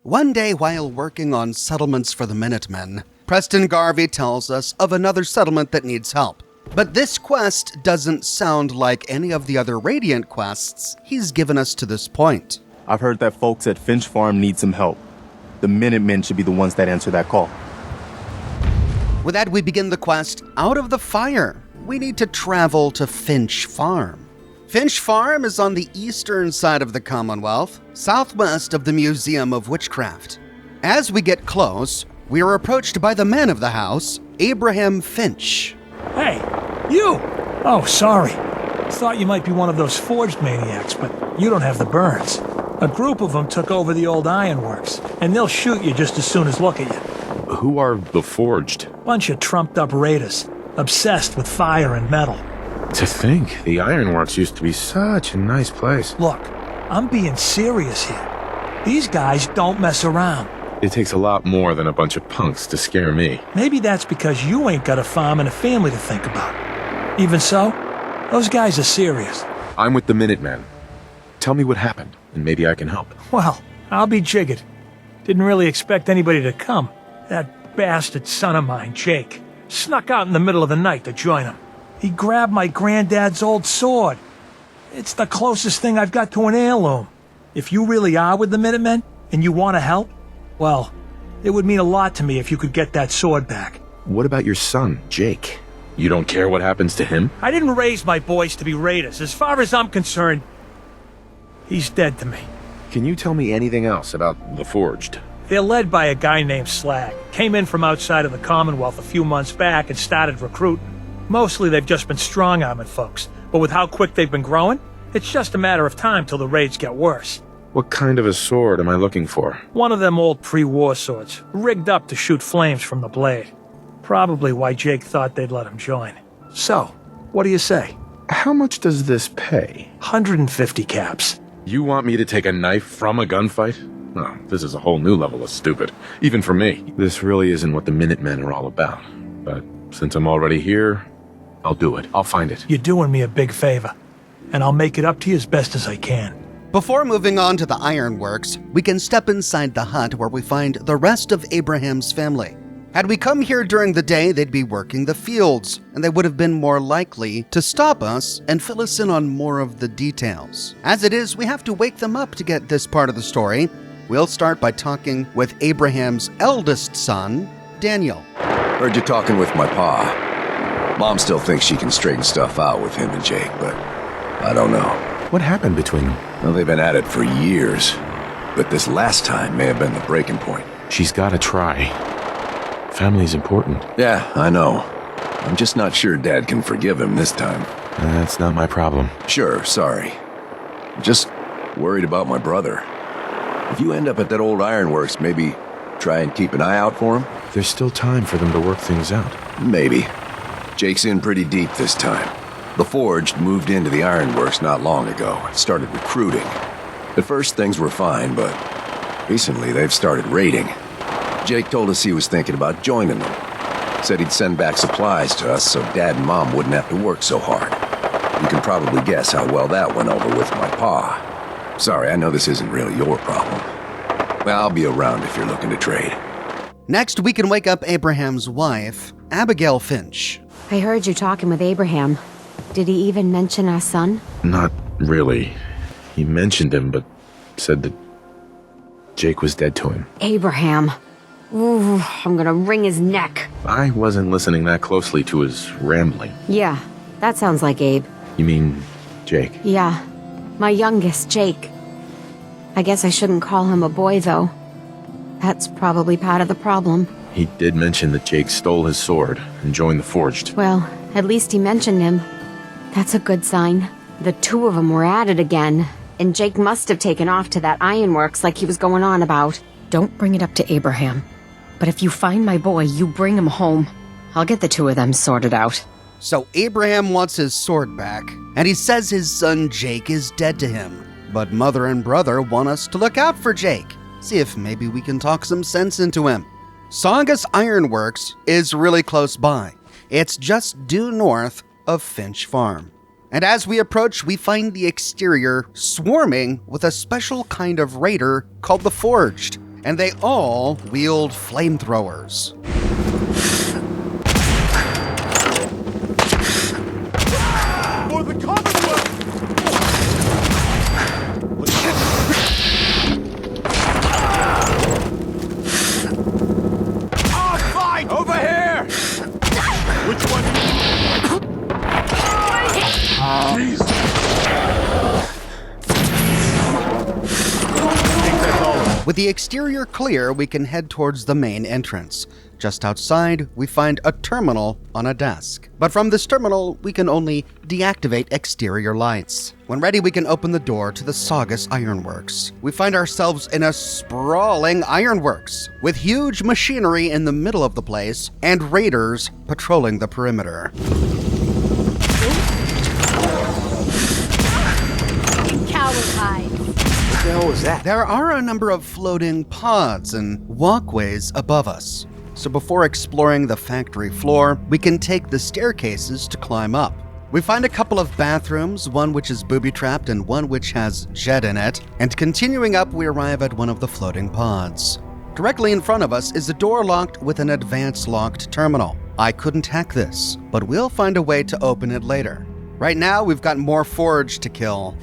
One day while working on settlements for the Minutemen, Preston Garvey tells us of another settlement that needs help. But this quest doesn't sound like any of the other Radiant quests he's given us to this point. I've heard that folks at Finch Farm need some help. The Minutemen should be the ones that answer that call. With that, we begin the quest Out of the Fire. We need to travel to Finch Farm. Finch Farm is on the eastern side of the Commonwealth, southwest of the Museum of Witchcraft. As we get close, we are approached by the man of the house, Abraham Finch. Hey, you! Oh, sorry. Thought you might be one of those forged maniacs, but you don't have the burns. A group of them took over the old ironworks, and they'll shoot you just as soon as look at you. Who are the Forged? Bunch of trumped-up raiders, obsessed with fire and metal. To think, the ironworks used to be such a nice place. Look, I'm being serious here. These guys don't mess around. It takes a lot more than a bunch of punks to scare me. Maybe that's because you ain't got a farm and a family to think about. Even so, those guys are serious. I'm with the Minutemen. Tell me what happened, and maybe I can help. Well, I'll be jiggered. Didn't really expect anybody to come. That bastard son of mine, Jake, snuck out in the middle of the night to join him. He grabbed my granddad's old sword. It's the closest thing I've got to an heirloom. If you really are with the Minutemen, and you want to help, well, it would mean a lot to me if you could get that sword back. What about your son, Jake? You don't care what happens to him? I didn't raise my boys to be raiders. As far as I'm concerned, he's dead to me. Can you tell me anything else about the Forged? They're led by a guy named Slag. Came in from outside of the Commonwealth a few months back and started recruiting. Mostly they've just been strong-arming folks, but with how quick they've been growing, it's just a matter of time till the raids get worse. What kind of a sword am I looking for? One of them old pre-war swords, rigged up to shoot flames from the blade. Probably why Jake thought they'd let him join. So, what do you say? How much does this pay? 150 caps. You want me to take a knife from a gunfight? Oh, this is a whole new level of stupid, even for me. This really isn't what the Minutemen are all about. But since I'm already here, I'll do it. I'll find it. You're doing me a big favor, and I'll make it up to you as best as I can. Before moving on to the ironworks, we can step inside the hut where we find the rest of Abraham's family. Had we come here during the day, they'd be working the fields, and they would have been more likely to stop us and fill us in on more of the details. As it is, we have to wake them up to get this part of the story. We'll start by talking with Abraham's eldest son, Daniel. Heard you talking with my pa. Mom still thinks she can straighten stuff out with him and Jake, but I don't know. What happened between them? Well, they've been at it for years, but this last time may have been the breaking point. She's gotta try. Family's important. Yeah, I know. I'm just not sure Dad can forgive him this time. That's not my problem. Sure, sorry. I'm just worried about my brother. If you end up at that old ironworks, maybe try and keep an eye out for him? There's still time for them to work things out. Maybe. Jake's in pretty deep this time. The Forged moved into the ironworks not long ago and started recruiting. At first things were fine, but recently they've started raiding. Jake told us he was thinking about joining them. Said he'd send back supplies to us so Dad and Mom wouldn't have to work so hard. You can probably guess how well that went over with my pa. Sorry, I know this isn't really your problem. Well, I'll be around if you're looking to trade. Next, we can wake up Abraham's wife, Abigail Finch. I heard you talking with Abraham. Did he even mention our son? Not really. He mentioned him, but said that Jake was dead to him. Abraham. Ooh, I'm gonna wring his neck. I wasn't listening that closely to his rambling. Yeah, that sounds like Abe. You mean Jake? Yeah, my youngest, Jake. I guess I shouldn't call him a boy, though. That's probably part of the problem. He did mention that Jake stole his sword and joined the Forged. Well, at least he mentioned him. That's a good sign. The two of them were at it again, and Jake must have taken off to that ironworks like he was going on about. Don't bring it up to Abraham. But if you find my boy, you bring him home. I'll get the two of them sorted out. So Abraham wants his sword back, and he says his son Jake is dead to him. But mother and brother want us to look out for Jake. See if maybe we can talk some sense into him. Saugus Ironworks is really close by. It's just due north of Finch Farm. And as we approach, we find the exterior swarming with a special kind of raider called the Forged. and they all wield flamethrowers. For the Commonwealth! I'll fight! Over here! Which one? Please. With the exterior clear, we can head towards the main entrance. Just outside, we find a terminal on a desk. But from this terminal, we can only deactivate exterior lights. When ready, we can open the door to the Saugus Ironworks. We find ourselves in a sprawling ironworks, with huge machinery in the middle of the place and raiders patrolling the perimeter. Coward hide. What the hell was that? There are a number of floating pods and walkways above us. So before exploring the factory floor, we can take the staircases to climb up. We find a couple of bathrooms, one which is booby-trapped and one which has jet in it, and continuing up we arrive at one of the floating pods. Directly in front of us is a door locked with an advanced locked terminal. I couldn't hack this, but we'll find a way to open it later. Right now, we've got more Forge to kill.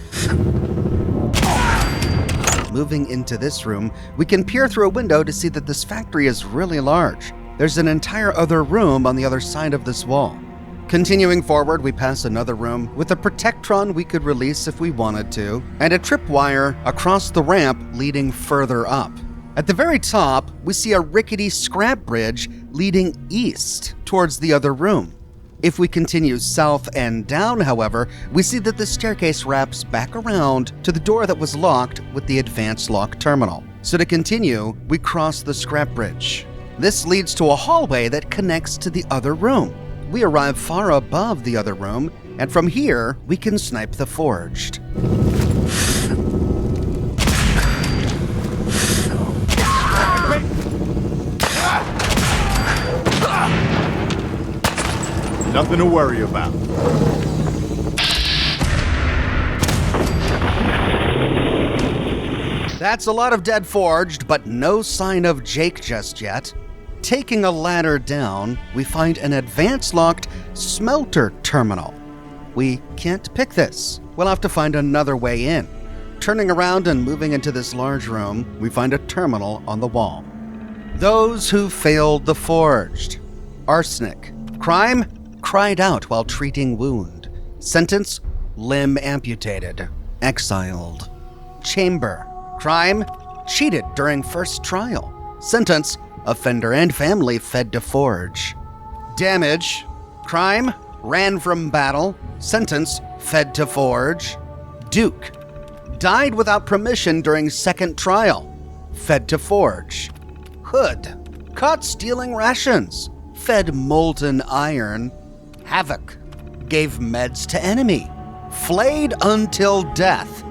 Moving into this room, we can peer through a window to see that this factory is really large. There's an entire other room on the other side of this wall. Continuing forward, we pass another room with a Protectron we could release if we wanted to, and a tripwire across the ramp leading further up. At the very top, we see a rickety scrap bridge leading east towards the other room. If we continue south and down, however, we see that the staircase wraps back around to the door that was locked with the advanced lock terminal. So to continue, we cross the scrap bridge. This leads to a hallway that connects to the other room. We arrive far above the other room, and from here, we can snipe the Forged. Nothing to worry about. That's a lot of dead Forged, but no sign of Jake just yet. Taking a ladder down, we find an advanced locked smelter terminal. We can't pick this. We'll have to find another way in. Turning around and moving into this large room, we find a terminal on the wall. Those who failed the Forged. Arsenic. Crime? Cried out while treating wound. Sentence? Limb amputated. Exiled. Chamber. Crime? Cheated during first trial. Sentence? Offender and family fed to Forge. Damage. Crime? Ran from battle. Sentence? Fed to Forge. Duke. Died without permission during second trial. Fed to Forge. Hood. Caught stealing rations. Fed molten iron. Havoc. Gave meds to enemy. Flayed until death.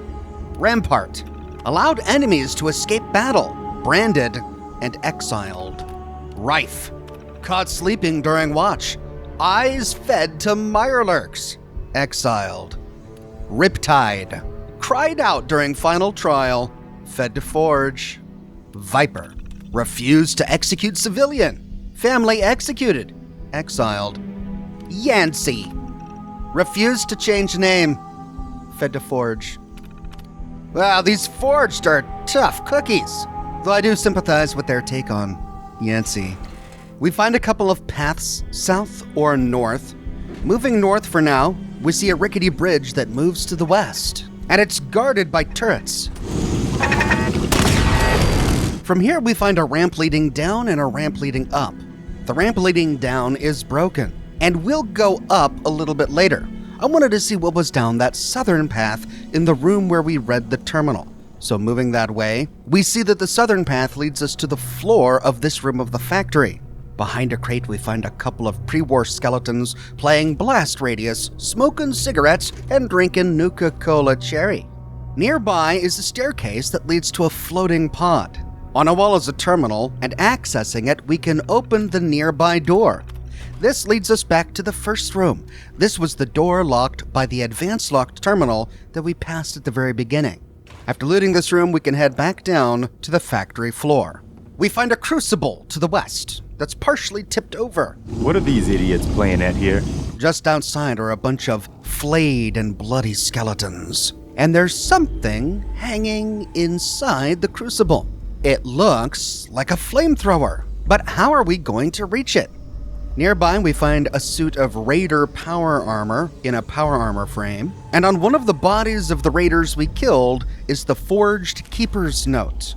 Rampart. Allowed enemies to escape battle. Branded and exiled. Rife. Caught sleeping during watch. Eyes fed to Mirelurks. Exiled. Riptide. Cried out during final trial. Fed to Forge. Viper. Refused to execute civilian. Family executed. Exiled. Yancey. Refused to change name. Fed to Forge. Wow, these Forged are tough cookies. Though I do sympathize with their take on Yancey. We find a couple of paths, south or north. Moving north for now, we see a rickety bridge that moves to the west, and it's guarded by turrets. From here, we find a ramp leading down and a ramp leading up. The ramp leading down is broken, and we'll go up a little bit later. I wanted to see what was down that southern path in the room where we read the terminal. So moving that way, we see that the southern path leads us to the floor of this room of the factory. Behind a crate, we find a couple of pre-war skeletons playing Blast Radius, smoking cigarettes, and drinking Nuka-Cola Cherry. Nearby is a staircase that leads to a floating pod. On a wall is a terminal, and accessing it, we can open the nearby door. This leads us back to the first room. This was the door locked by the advanced locked terminal that we passed at the very beginning. After looting this room, we can head back down to the factory floor. We find a crucible to the west that's partially tipped over. What are these idiots playing at here? Just outside are a bunch of flayed and bloody skeletons. And there's something hanging inside the crucible. It looks like a flamethrower, but how are we going to reach it? Nearby, we find a suit of Raider power armor in a power armor frame, and on one of the bodies of the Raiders we killed is the forged Keeper's Note.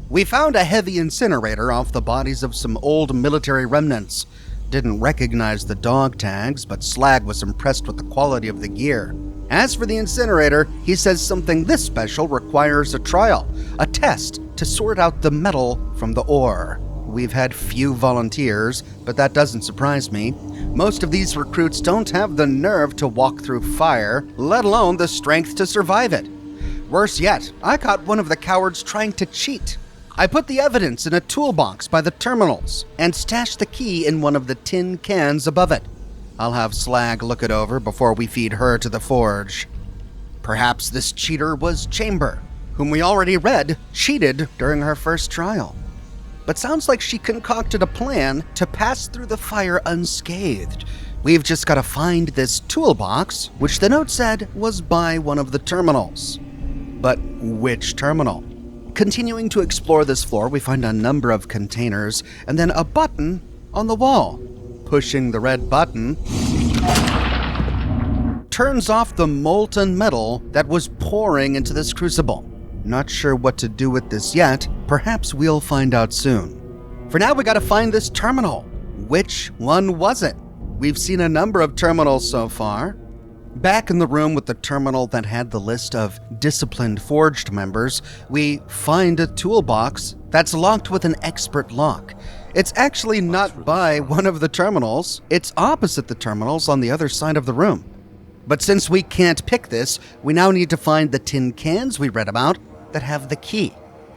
We found a heavy incinerator off the bodies of some old military remnants. Didn't recognize the dog tags, but Slag was impressed with the quality of the gear. As for the incinerator, he says something this special requires a trial, a test to sort out the metal from the ore. We've had few volunteers, but that doesn't surprise me. Most of these recruits don't have the nerve to walk through fire, let alone the strength to survive it. Worse yet, I caught one of the cowards trying to cheat. I put the evidence in a toolbox by the terminals and stashed the key in one of the tin cans above it. I'll have Slag look it over before we feed her to the forge. Perhaps this cheater was Chamber, whom we already read cheated during her first trial. But sounds like she concocted a plan to pass through the fire unscathed. We've just got to find this toolbox, which the note said was by one of the terminals. But which terminal? Continuing to explore this floor, we find a number of containers and then a button on the wall. Pushing the red button turns off the molten metal that was pouring into this crucible. Not sure what to do with this yet. Perhaps we'll find out soon. For now, we gotta find this terminal. Which one was it? We've seen a number of terminals so far. Back in the room with the terminal that had the list of disciplined forged members, we find a toolbox that's locked with an expert lock. It's actually not by one of the terminals. It's opposite the terminals on the other side of the room. But since we can't pick this, we now need to find the tin cans we read about that have the key.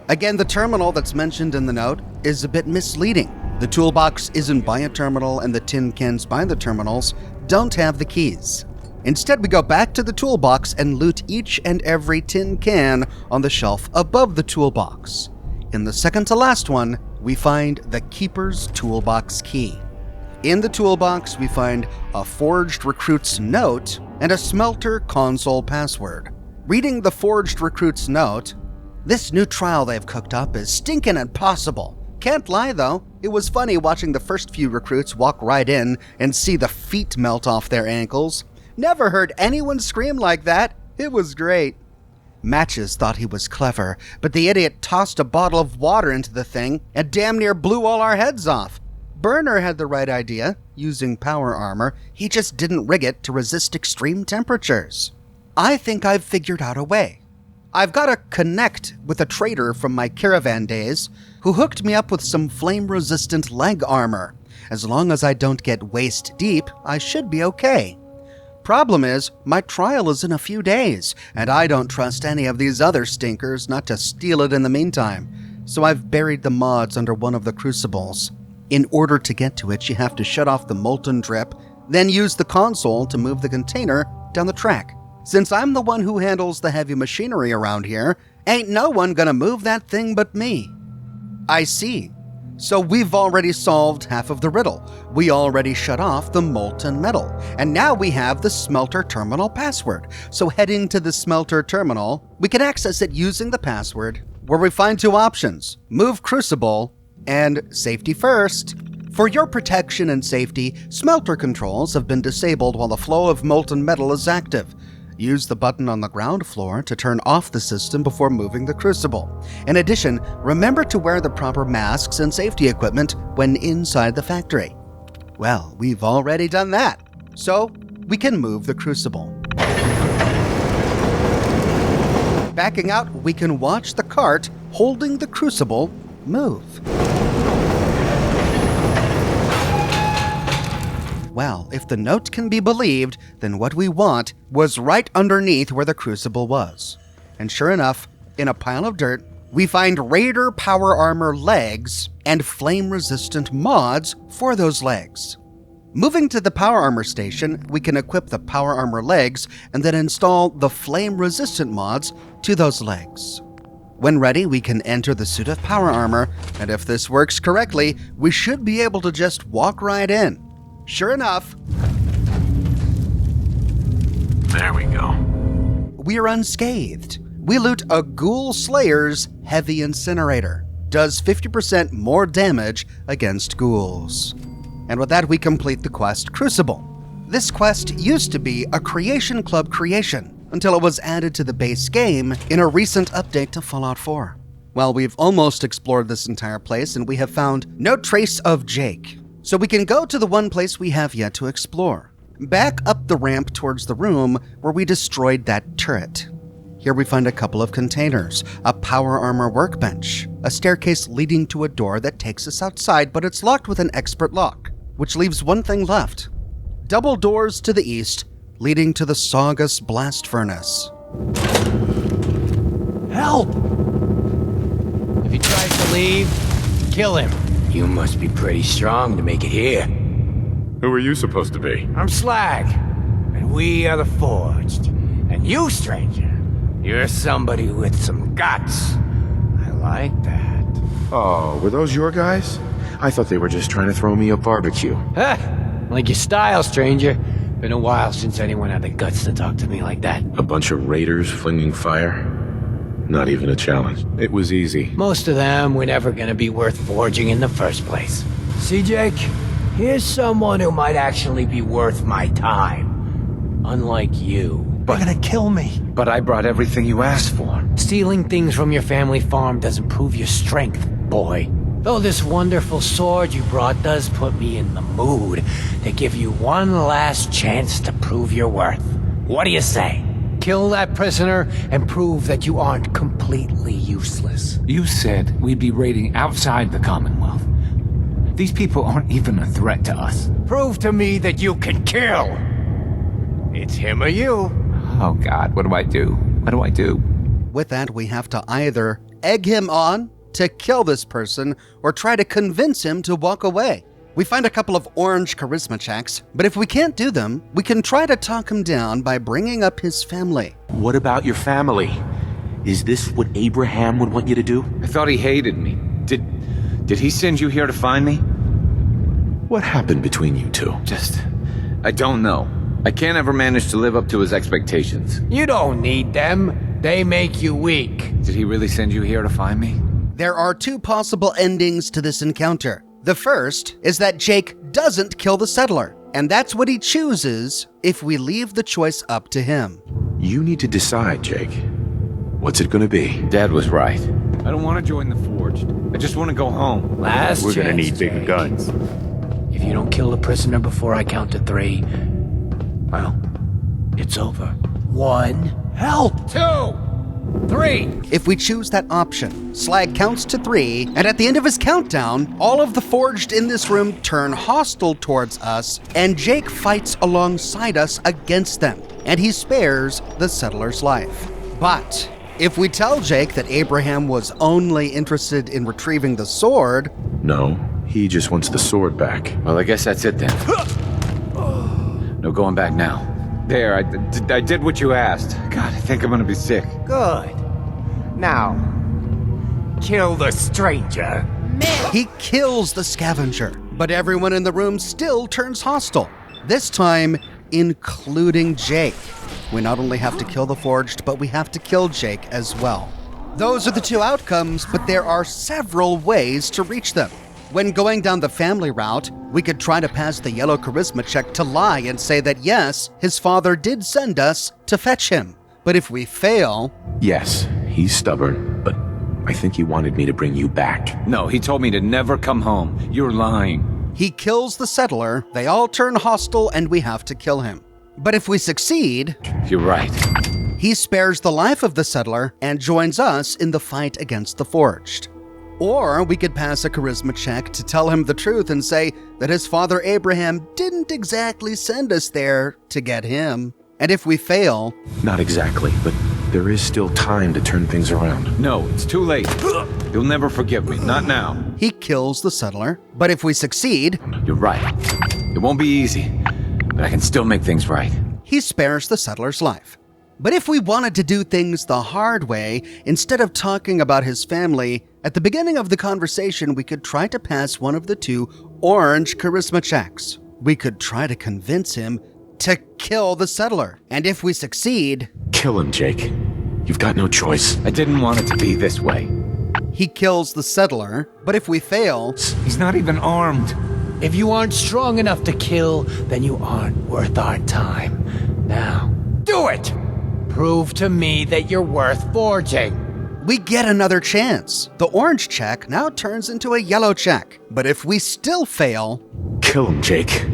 Again, the terminal that's mentioned in the note is a bit misleading. The toolbox isn't by a terminal and the tin cans by the terminals don't have the keys. Instead, we go back to the toolbox and loot each and every tin can on the shelf above the toolbox. In the second to last one, we find the Keeper's Toolbox key. In the toolbox, we find a forged recruit's note and a smelter console password. Reading the forged recruit's note, this new trial they've cooked up is stinking impossible. Can't lie though, it was funny watching the first few recruits walk right in and see the feet melt off their ankles. Never heard anyone scream like that. It was great. Matches thought he was clever, but the idiot tossed a bottle of water into the thing and damn near blew all our heads off. Burner had the right idea, using power armor. He just didn't rig it to resist extreme temperatures. I think I've figured out a way. I've got to connect with a trader from my caravan days who hooked me up with some flame-resistant leg armor. As long as I don't get waist deep, I should be okay. Problem is, my trial is in a few days, and I don't trust any of these other stinkers not to steal it in the meantime, so I've buried the mods under one of the crucibles. In order to get to it, you have to shut off the molten drip, then use the console to move the container down the track. Since I'm the one who handles the heavy machinery around here, ain't no one gonna move that thing but me. I see. So we've already solved half of the riddle. We already shut off the molten metal. And now we have the smelter terminal password. So heading to the smelter terminal, we can access it using the password, where we find two options: move crucible and safety first. For your protection and safety, smelter controls have been disabled while the flow of molten metal is active. Use the button on the ground floor to turn off the system before moving the crucible. In addition, remember to wear the proper masks and safety equipment when inside the factory. Well, we've already done that, so we can move the crucible. Backing out, we can watch the cart holding the crucible move. Well, if the note can be believed, then what we want was right underneath where the crucible was. And sure enough, in a pile of dirt, we find Raider power armor legs and flame-resistant mods for those legs. Moving to the power armor station, we can equip the power armor legs and then install the flame-resistant mods to those legs. When ready, we can enter the suit of power armor, and if this works correctly, we should be able to just walk right in. Sure enough, There we go. we are unscathed. We loot a Ghoul Slayer's Heavy Incinerator. Does 50% more damage against ghouls. And with that, we complete the quest Crucible. This quest used to be a Creation Club creation until it was added to the base game in a recent update to Fallout 4. Well, we've almost explored this entire place and we have found no trace of Jake. So we can go to the one place we have yet to explore. Back up the ramp towards the room where we destroyed that turret. Here we find a couple of containers, a power armor workbench, a staircase leading to a door that takes us outside, but it's locked with an expert lock, which leaves one thing left. Double doors to the east, leading to the Saugus blast furnace. Help! If he tries to leave, kill him. You must be pretty strong to make it here. Who are you supposed to be? I'm Slag, and we are the Forged. And you, stranger, you're somebody with some guts. I like that. Oh, were those your guys? I thought they were just trying to throw me a barbecue. Huh? Like your style, stranger. Been a while since anyone had the guts to talk to me like that. A bunch of raiders flinging fire? Not even a challenge. It was easy. Most of them were never gonna be worth forging in the first place. See, Jake? Here's someone who might actually be worth my time. Unlike you. They're gonna kill me. But I brought everything you asked for. Stealing things from your family farm doesn't prove your strength, boy. Though this wonderful sword you brought does put me in the mood to give you one last chance to prove your worth. What do you say? Kill that prisoner and prove that you aren't completely useless. You said we'd be raiding outside the Commonwealth. These people aren't even a threat to us. Prove to me that you can kill. It's him or you. Oh God, what do I do? What do I do? With that, we have to either egg him on to kill this person or try to convince him to walk away. We find a couple of orange charisma checks, but if we can't do them, we can try to talk him down by bringing up his family. What about your family? Is this what Abraham would want you to do? I thought he hated me. Did he send you here to find me? What happened between you two? I don't know. I can't ever manage to live up to his expectations. You don't need them. They make you weak. Did he really send you here to find me? There are two possible endings to this encounter. The first is that Jake doesn't kill the settler, and that's what he chooses if we leave the choice up to him. You need to decide, Jake. What's it gonna be? Dad was right. I don't want to join the Forged. I just want to go home. Last We're gonna chance, need bigger Jake. guns. If you don't kill the prisoner before I count to 3, well, it's over. 1, Help! 2, 3. If we choose that option, Slag counts to 3, and at the end of his countdown, all of the Forged in this room turn hostile towards us, and Jake fights alongside us against them, and he spares the settler's life. But if we tell Jake that Abraham was only interested in retrieving the sword, No, he just wants the sword back. Well, I guess that's it then. No going back now. There, I did what you asked. God, I think I'm gonna be sick. Good. Now, kill the stranger. he kills the scavenger, but everyone in the room still turns hostile. This time, including Jake. We not only have to kill the Forged, but we have to kill Jake as well. Those are the two outcomes, but there are several ways to reach them. When going down the family route, we could try to pass the yellow charisma check to lie and say that yes, his father did send us to fetch him. But if we fail, Yes, he's stubborn, but I think he wanted me to bring you back. No, he told me to never come home. You're lying. he kills the settler, they all turn hostile, and we have to kill him. But if we succeed, You're right. he spares the life of the settler and joins us in the fight against the Forged. Or we could pass a charisma check to tell him the truth and say that his father Abraham didn't exactly send us there to get him. And if we fail, Not exactly, but there is still time to turn things around. No, it's too late. You'll never forgive me. Not now. he kills the settler. But if we succeed, You're right. It won't be easy, but I can still make things right. He spares the settler's life. But if we wanted to do things the hard way, instead of talking about his family, at the beginning of the conversation, we could try to pass one of the 2 orange charisma checks. We could try to convince him to kill the settler. And if we succeed, Kill him, Jake. You've got no choice. I didn't want it to be this way. he kills the settler. But if we fail, He's not even armed. If you aren't strong enough to kill, then you aren't worth our time. Now, do it! Prove to me that you're worth forging. we get another chance. The orange check now turns into a yellow check. But if we still fail, Kill him, Jake.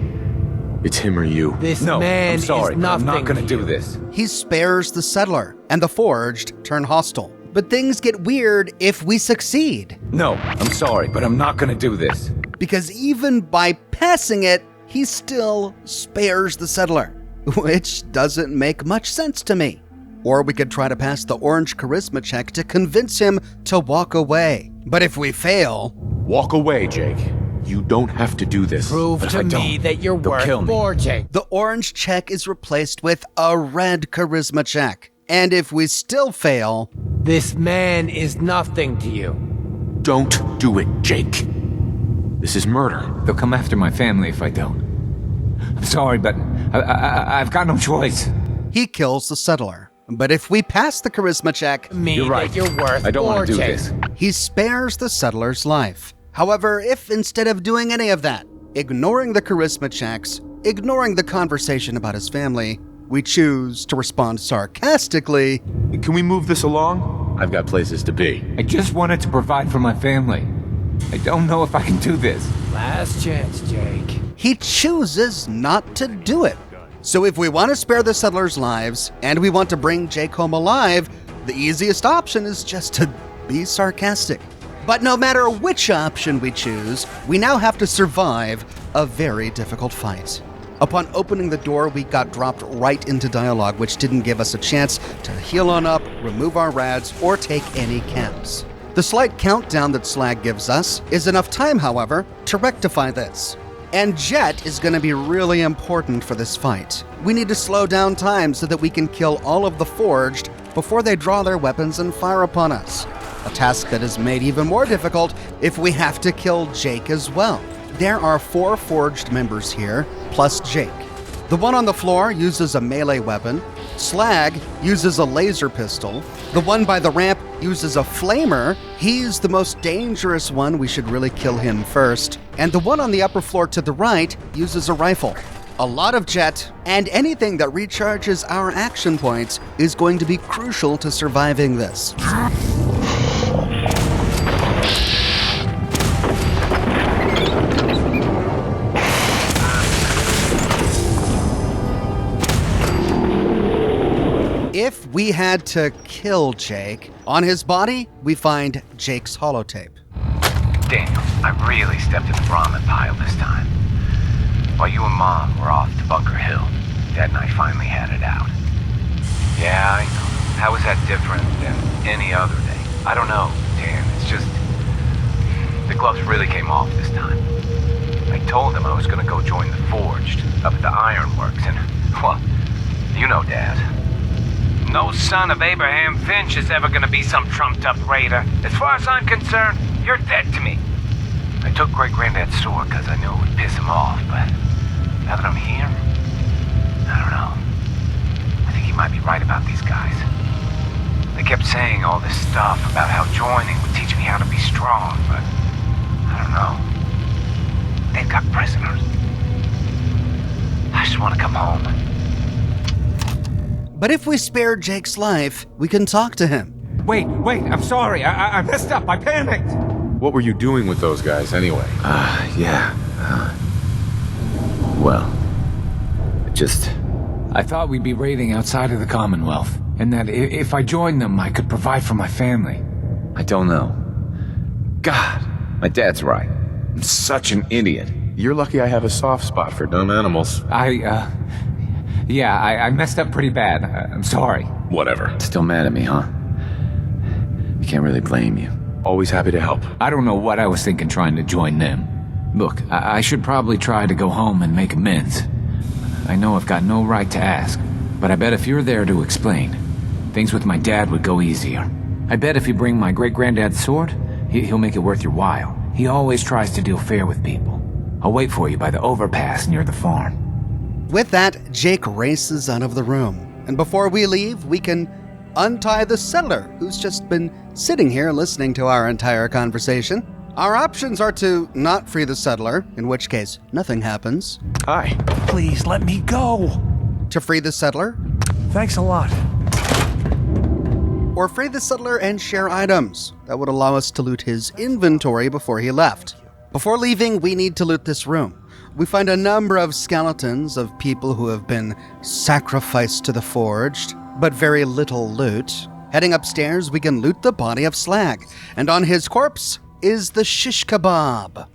It's him or you. This No, man I'm sorry, is but I'm nothing not gonna to do you. this. he spares the settler, and the forged turn hostile. But things get weird if we succeed, No, I'm sorry, but I'm not gonna do this. because even by passing it, he still spares the settler, which doesn't make much sense to me. Or we could try to pass the orange charisma check to convince him to walk away. But if we fail, Walk away, Jake. You don't have to do this. Prove But if to I me don't, that you're they'll worth kill me. forging. the orange check is replaced with a red charisma check. And if we still fail, This man is nothing to you. Don't do it, Jake. This is murder. They'll come after my family if I don't. I'm sorry, but I've got no choice. he kills the settler. But if we pass the charisma check, Me You're right. that you're worth I don't want to do forging. this. he spares the settler's life. However, if instead of doing any of that, ignoring the charisma checks, ignoring the conversation about his family, we choose to respond sarcastically, Can we move this along? I've got places to be. I just wanted to provide for my family. I don't know if I can do this. Last chance, Jake. he chooses not to do it. So if we want to spare the settlers' lives and we want to bring Jake home alive, the easiest option is just to be sarcastic. But no matter which option we choose, we now have to survive a very difficult fight. Upon opening the door, we got dropped right into dialogue, which didn't give us a chance to heal on up, remove our rads, or take any camps. The slight countdown that Slag gives us is enough time, however, to rectify this. And Jet is going to be really important for this fight. We need to slow down time so that we can kill all of the Forged before they draw their weapons and fire upon us. A task that is made even more difficult if we have to kill Jake as well. There are 4 Forged members here, plus Jake. The one on the floor uses a melee weapon. Slag uses a laser pistol. The one by the ramp uses a flamer. He's the most dangerous one. We should really kill him first. And the one on the upper floor to the right uses a rifle. A lot of jet, and anything that recharges our action points is going to be crucial to surviving this. If we had to kill Jake, on his body, we find Jake's holotape. Daniel, I really stepped in the ramen pile this time. While you and Mom were off to Bunker Hill, Dad and I finally had it out. Yeah, I know. How is that different than any other day? I don't know, Dan. It's just... the gloves really came off this time. I told him I was gonna go join the Forged up at the Ironworks, and, well, you know, Dad. No son of Abraham Finch is ever gonna be some trumped-up raider. As far as I'm concerned, you're dead to me. I took Great-Granddad's sword because I knew it would piss him off, but now that I'm here, I don't know. I think he might be right about these guys. They kept saying all this stuff about how joining would teach me how to be strong, but I don't know. They've got prisoners. I just want to come home. But if we spare Jake's life, we can talk to him. Wait, I'm sorry. I messed up. I panicked. What were you doing with those guys anyway? Well, I thought we'd be raiding outside of the Commonwealth, and that if I joined them, I could provide for my family. I don't know. God, my dad's right. I'm such an idiot. You're lucky I have a soft spot for dumb animals. I messed up pretty bad. I'm sorry. Whatever. Still mad at me, huh? I can't really blame you. Always happy to help. I don't know what I was thinking trying to join them. Look, I should probably try to go home and make amends. I know I've got no right to ask, but I bet if you're there to explain, things with my dad would go easier. I bet if you bring my great-granddad's sword, he'll make it worth your while. He always tries to deal fair with people. I'll wait for you by the overpass near the farm. With that, Jake races out of the room. And before we leave, we can untie the settler who's just been sitting here listening to our entire conversation. Our options are to not free the settler, in which case nothing happens. Hi. Please let me go. To free the settler, Thanks a lot. or free the settler and share items. That would allow us to loot his inventory before he left. Before leaving, we need to loot this room. We find a number of skeletons of people who have been sacrificed to the Forged, but very little loot. Heading upstairs, we can loot the body of Slag, and on his corpse is the shish kebab.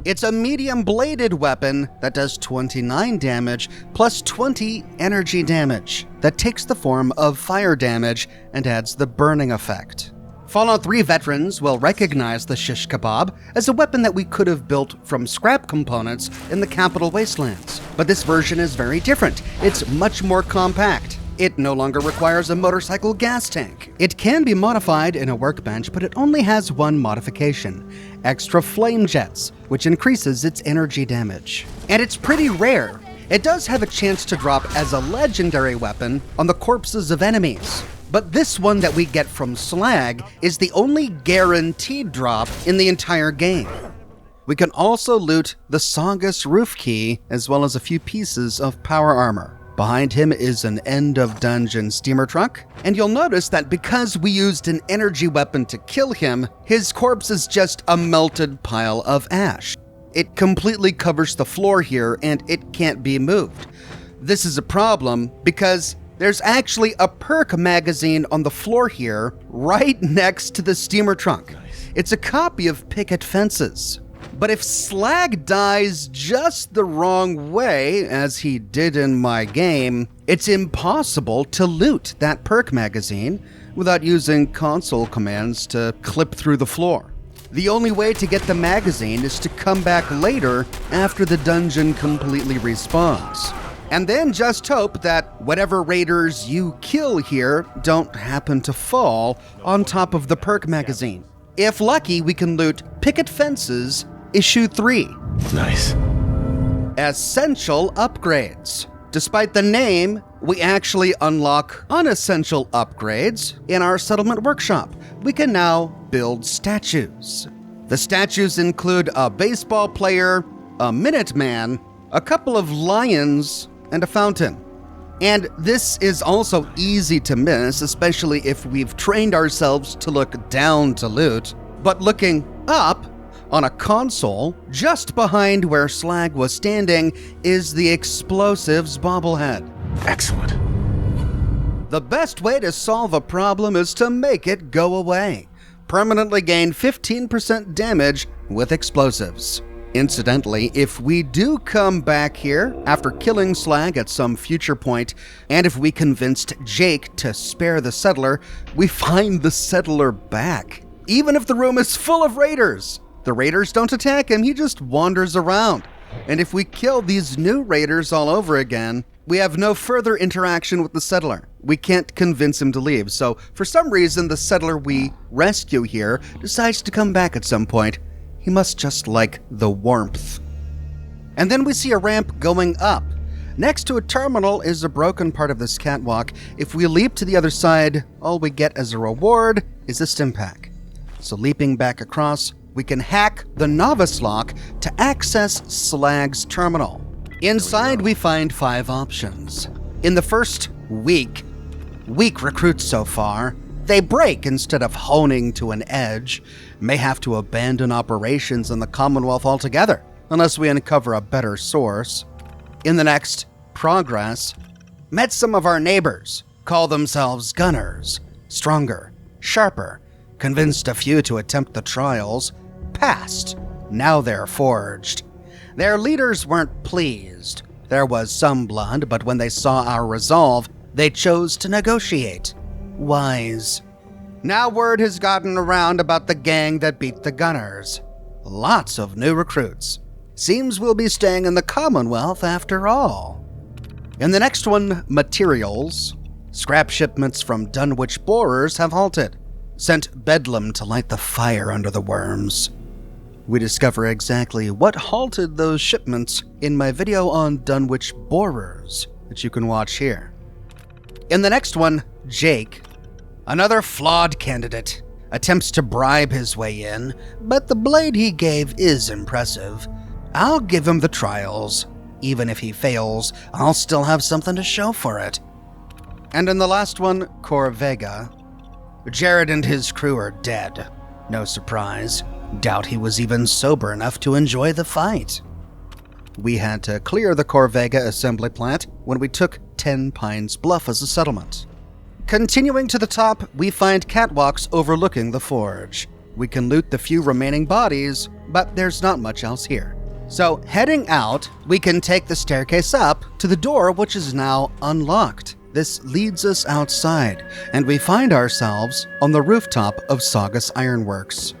It's a medium-bladed weapon that does 29 damage plus 20 energy damage that takes the form of fire damage and adds the burning effect. Fallout 3 veterans will recognize the shish kebab as a weapon that we could have built from scrap components in the Capital Wastelands, but this version is very different. It's much more compact. It no longer requires a motorcycle gas tank. It can be modified in a workbench, but it only has one modification: extra flame jets, which increases its energy damage. And it's pretty rare. It does have a chance to drop as a legendary weapon on the corpses of enemies. But this one that we get from Slag is the only guaranteed drop in the entire game. We can also loot the Saugus roof key, as well as a few pieces of power armor. Behind him is an end-of-dungeon steamer truck, and you'll notice that because we used an energy weapon to kill him, his corpse is just a melted pile of ash. It completely covers the floor here, and it can't be moved. This is a problem because there's actually a perk magazine on the floor here, right next to the steamer trunk. It's a copy of Picket Fences. But if Slag dies just the wrong way, as he did in my game, it's impossible to loot that perk magazine without using console commands to clip through the floor. The only way to get the magazine is to come back later after the dungeon completely respawns. And then just hope that whatever raiders you kill here don't happen to fall on top of the perk magazine. If lucky, we can loot Picket Fences Issue 3. Nice. Essential upgrades. Despite the name, we actually unlock unessential upgrades in our settlement workshop. We can now build statues. The statues include a baseball player, a Minuteman, a couple of lions, and a fountain. And this is also easy to miss, especially if we've trained ourselves to look down to loot. But looking up, on a console, just behind where Slag was standing, is the explosives bobblehead. Excellent. The best way to solve a problem is to make it go away. Permanently gain 15% damage with explosives. Incidentally, if we do come back here after killing Slag at some future point, and if we convinced Jake to spare the settler, we find the settler back. Even if the room is full of raiders. The raiders don't attack him, he just wanders around. And if we kill these new raiders all over again, we have no further interaction with the settler. We can't convince him to leave, so for some reason the settler we rescue here decides to come back at some point. He must just like the warmth. And then we see a ramp going up. Next to a terminal is a broken part of this catwalk. If we leap to the other side, all we get as a reward is a stim pack. So leaping back across, we can hack the novice lock to access Slag's terminal. Inside, we find 5 options. In the first weak recruits so far, they break instead of honing to an edge, may have to abandon operations in the Commonwealth altogether, unless we uncover a better source. In the next, progress, met some of our neighbors, call themselves gunners, stronger, sharper, convinced a few to attempt the trials, passed, now they're forged. Their leaders weren't pleased. There was some blood, but when they saw our resolve, they chose to negotiate. Wise. Now word has gotten around about the gang that beat the gunners. Lots of new recruits. Seems we'll be staying in the Commonwealth after all. In the next one, materials. Scrap shipments from Dunwich borers have halted, sent Bedlam to light the fire under the worms. We discover exactly what halted those shipments in my video on Dunwich borers that you can watch here. In the next one, Jake. Another flawed candidate. Attempts to bribe his way in, but the blade he gave is impressive. I'll give him the trials. Even if he fails, I'll still have something to show for it. And in the last one, Corvega. Jared and his crew are dead. No surprise. Doubt he was even sober enough to enjoy the fight. We had to clear the Corvega assembly plant when we took 10 Pines Bluff as a settlement. Continuing to the top, we find catwalks overlooking the forge. We can loot the few remaining bodies, but there's not much else here. So, heading out, we can take the staircase up to the door, which is now unlocked. This leads us outside, and we find ourselves on the rooftop of Saugus Ironworks.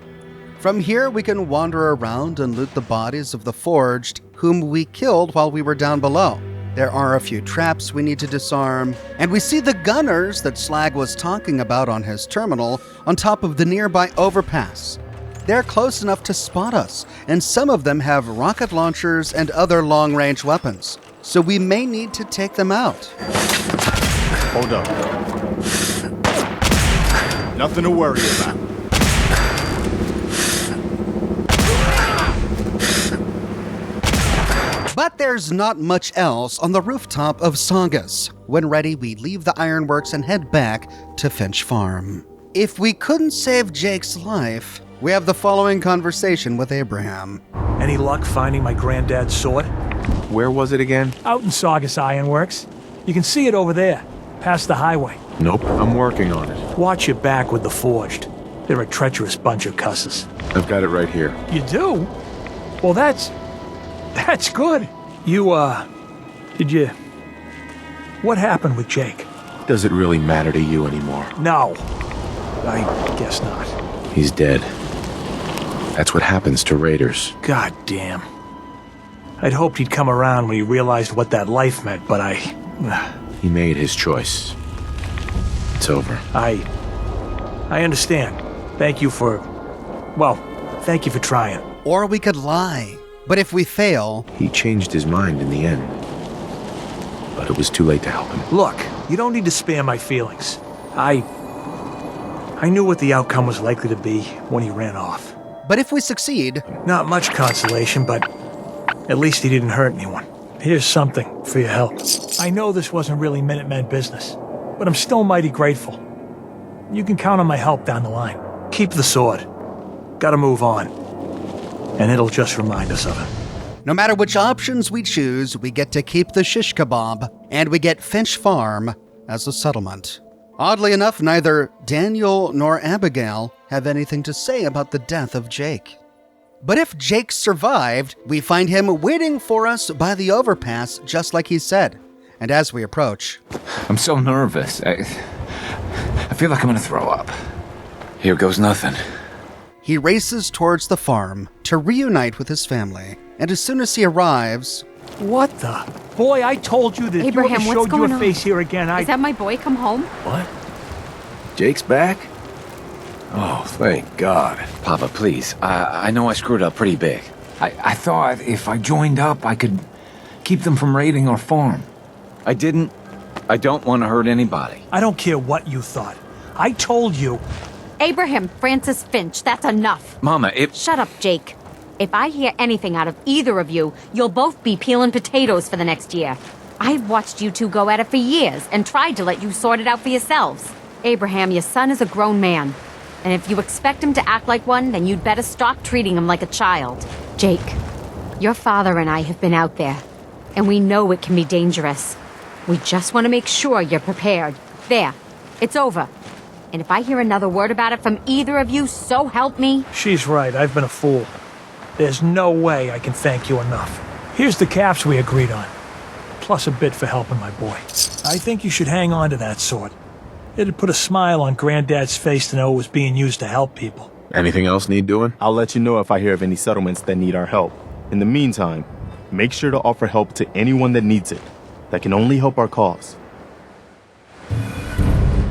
From here, we can wander around and loot the bodies of the forged whom we killed while we were down below. There are a few traps we need to disarm, and we see the gunners that Slag was talking about on his terminal on top of the nearby overpass. They're close enough to spot us, and some of them have rocket launchers and other long-range weapons, so we may need to take them out. Hold up. Nothing to worry about. But there's not much else on the rooftop of Saugus. When ready, we leave the ironworks and head back to Finch Farm. If we couldn't save Jake's life, we have the following conversation with Abraham. Any luck finding my granddad's sword? Where was it again? Out in Saugus Ironworks. You can see it over there, past the highway. Nope, I'm working on it. Watch your back with the forged. They're a treacherous bunch of cusses. I've got it right here. You do? Well, that's good. What happened with Jake? Does it really matter to you anymore? No, I guess not. He's dead. That's what happens to raiders. God damn. I'd hoped he'd come around when he realized what that life meant, but He made his choice. It's over. I understand. Thank you for trying. Or we could lie. But if we fail... He changed his mind in the end. But it was too late to help him. Look, you don't need to spare my feelings. I knew what the outcome was likely to be when he ran off. But if we succeed... Not much consolation, but at least he didn't hurt anyone. Here's something for your help. I know this wasn't really Minutemen business, but I'm still mighty grateful. You can count on my help down the line. Keep the sword. Gotta move on. And it'll just remind us of it. No matter which options we choose, we get to keep the shish kebab, and we get Finch Farm as a settlement. Oddly enough, neither Daniel nor Abigail have anything to say about the death of Jake. But if Jake survived, we find him waiting for us by the overpass, just like he said. And as we approach... I'm so nervous. I feel like I'm gonna throw up. Here goes nothing. He races towards the farm to reunite with his family, and as soon as he arrives... What the? Boy, I told you that Abraham, if you ever what's showed your going on? face here again, Is that my boy come home? What? Jake's back? Oh, thank God. Papa, please. I know I screwed up pretty big. I thought if I joined up, I could keep them from raiding our farm. I didn't. I don't want to hurt anybody. I don't care what you thought. I told you. Abraham Francis Finch, that's enough. Mama, Shut up, Jake. If I hear anything out of either of you, you'll both be peeling potatoes for the next year. I've watched you two go at it for years and tried to let you sort it out for yourselves. Abraham, your son is a grown man. And if you expect him to act like one, then you'd better stop treating him like a child. Jake, your father and I have been out there, and we know it can be dangerous. We just want to make sure you're prepared. There, it's over. And if I hear another word about it from either of you, so help me. She's right, I've been a fool. There's no way I can thank you enough. Here's the caps we agreed on, plus a bit for helping my boy. I think you should hang on to that sword. It'd put a smile on Granddad's face to know it was being used to help people. Anything else need doing? I'll let you know if I hear of any settlements that need our help. In the meantime, make sure to offer help to anyone that needs it. That can only help our cause.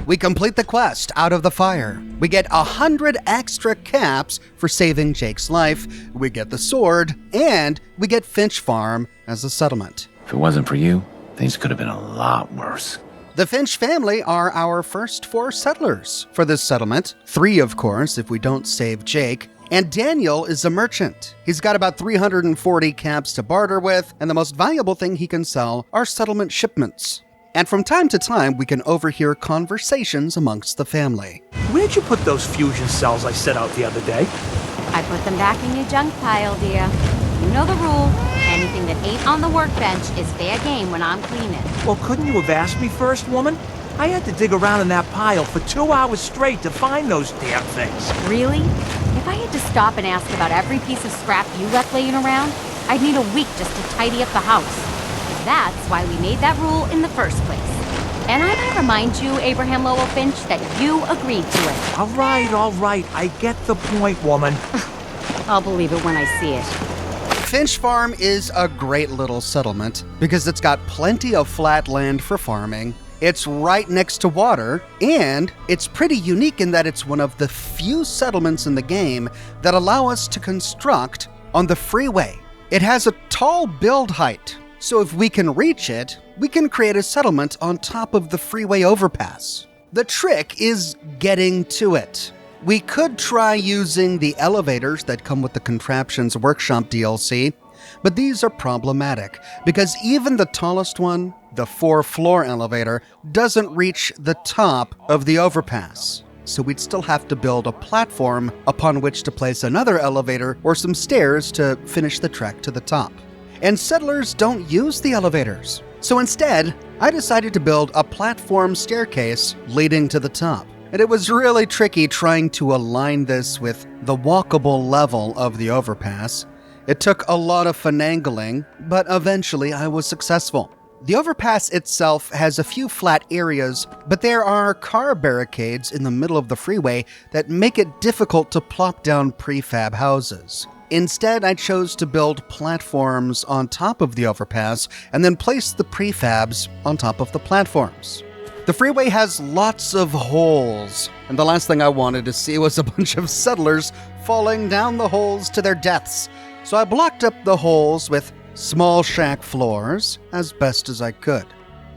We complete the quest out of the fire. We get 100 extra caps for saving Jake's life, we get the sword, and we get Finch Farm as a settlement. If it wasn't for you, things could have been a lot worse. The Finch family are our first 4 settlers for this settlement. 3, of course, if we don't save Jake. And Daniel is a merchant. He's got about 340 caps to barter with, and the most valuable thing he can sell are settlement shipments. And from time to time, we can overhear conversations amongst the family. Where'd you put those fusion cells I set out the other day? I put them back in your junk pile, dear. You know the rule. Anything that ain't on the workbench is fair game when I'm cleaning. Well, couldn't you have asked me first, woman? I had to dig around in that pile for 2 hours straight to find those damn things. Really? If I had to stop and ask about every piece of scrap you left laying around, I'd need a week just to tidy up the house. That's why we made that rule in the first place. And I might remind you, Abraham Lowell Finch, that you agreed to it. All right. I get the point, woman. I'll believe it when I see it. Finch Farm is a great little settlement because it's got plenty of flat land for farming. It's right next to water, and it's pretty unique in that it's one of the few settlements in the game that allow us to construct on the freeway. It has a tall build height, so if we can reach it, we can create a settlement on top of the freeway overpass. The trick is getting to it. We could try using the elevators that come with the Contraptions Workshop DLC, but these are problematic because even the tallest one, the 4-floor elevator, doesn't reach the top of the overpass. So we'd still have to build a platform upon which to place another elevator or some stairs to finish the trek to the top. And settlers don't use the elevators. So instead, I decided to build a platform staircase leading to the top. And it was really tricky trying to align this with the walkable level of the overpass. It took a lot of finagling, but eventually I was successful. The overpass itself has a few flat areas, but there are car barricades in the middle of the freeway that make it difficult to plop down prefab houses. Instead, I chose to build platforms on top of the overpass and then place the prefabs on top of the platforms. The freeway has lots of holes, and the last thing I wanted to see was a bunch of settlers falling down the holes to their deaths. So I blocked up the holes with small shack floors as best as I could.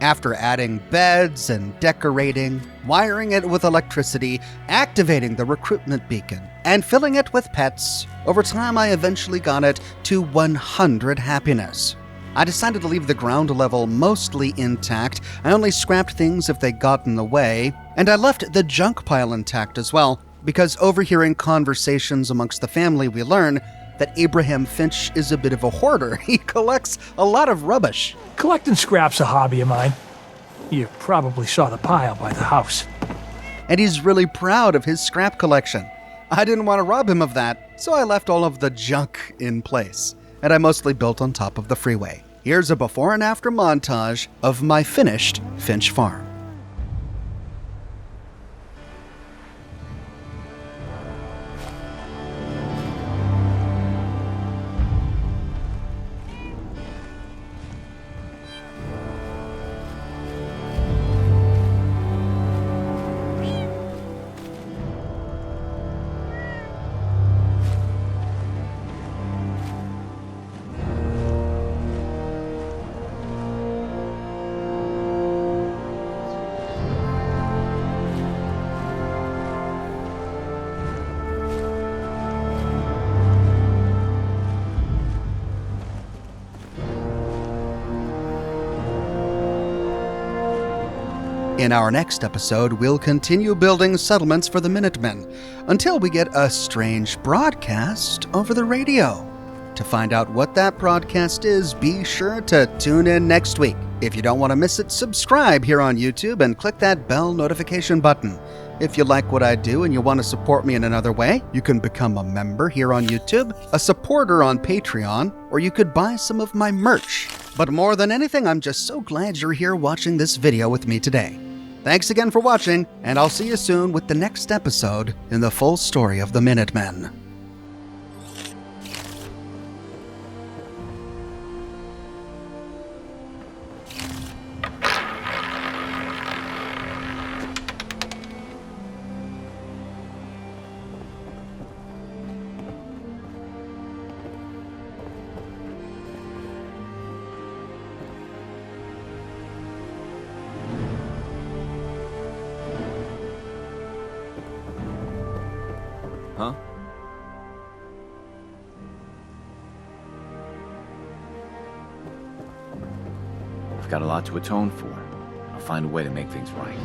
After adding beds and decorating, wiring it with electricity, activating the recruitment beacon, and filling it with pets, over time I eventually got it to 100 happiness. I decided to leave the ground level mostly intact. I only scrapped things if they got in the way, and I left the junk pile intact as well, because overhearing conversations amongst the family we learn that Abraham Finch is a bit of a hoarder. He collects a lot of rubbish. Collecting scrap's a hobby of mine. You probably saw the pile by the house. And he's really proud of his scrap collection. I didn't want to rob him of that, so I left all of the junk in place. And I mostly built on top of the freeway. Here's a before and after montage of my finished Finch Farm. In our next episode, we'll continue building settlements for the Minutemen until we get a strange broadcast over the radio. To find out what that broadcast is, be sure to tune in next week. If you don't want to miss it, subscribe here on YouTube and click that bell notification button. If you like what I do and you want to support me in another way, you can become a member here on YouTube, a supporter on Patreon, or you could buy some of my merch. But more than anything, I'm just so glad you're here watching this video with me today. Thanks again for watching, and I'll see you soon with the next episode in the full story of the Minutemen. Huh? I've got a lot to atone for. I'll find a way to make things right.